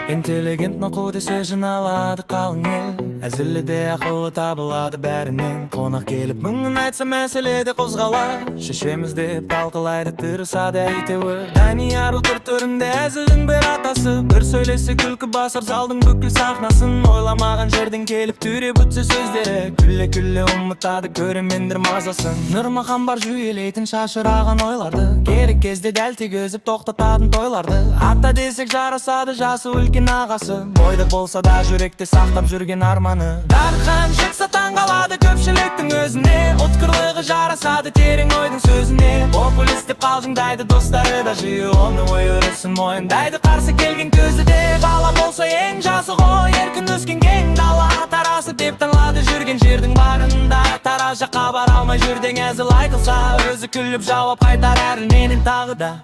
Intelligent noqudi сөзін алады қалың ел, әзіліде ақылы табылады бәрінен. Қонақ келіп мұңын айтса мәселеде қозғалар, шешеміз деп талқылайды тырысады әйтеуір. Данияр отыр төрінде әзілдің бір атасы, бір сөйлесе күлкі басар залдың бүкіл сахнасын. Ойламаған жерден келіп түреп өтсе сөздері, күлле ұмытады көрермендер мазасын. Нұрмахан бар жүйелейтін шашыраған ойларды, керек кезде дәл тигізіп тоқтататын тойларды. Ата десек жарасады жасы үлкен ағасы, бойдақ болса да жүректе сақтап жүрген арманы. Дархан шықса таңғалады көпшіліктің өзіне, ұтқырлығы жарасады терең ойдың сөзіне. Популист деп қалжыңдайды достары да жиі, оны ой өрісін мойындайды қарсы келген көзі де. Бала болса ең жасы ғой, еркін өскен кең дала, тарасы деп таңлады жүрген жердің барында. Тараз жаққа бара алмай жүрден әзіл айтылса, өзі күліп жауап қайтар әріненен тағы да.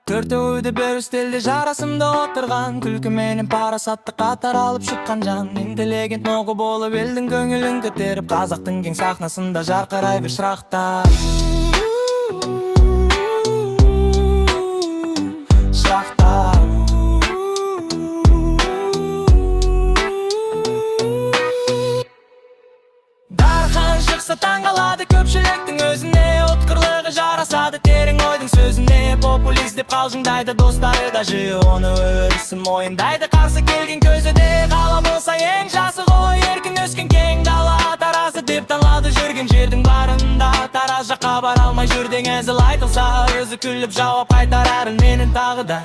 Төртеуі бір үстелде жарасымда отырған, күлкіменен парасатты қатар алып шыққан жан. Интеллигент ноғы болып елдің көңілін көтеріп, қазақтың кең сахнасында жарқырай бір шырақтар. Дархан шықса таңғалады көпшіліктің өзіне, ұтқырлығы жарасады терең ойдың сөзіне. Популист деп қалжыңдайды достары да жиі, оны өрісін мойындайды қарсы келген көзі де. Қала болса ең жасы ғой, еркін өскен кең дала, тарасы деп таңлады жүрген жердің барында. Тараз жаққа бара алмай жүрден әзіл айтылса, өзі күліп жауап қайтар әрін менен тағы да.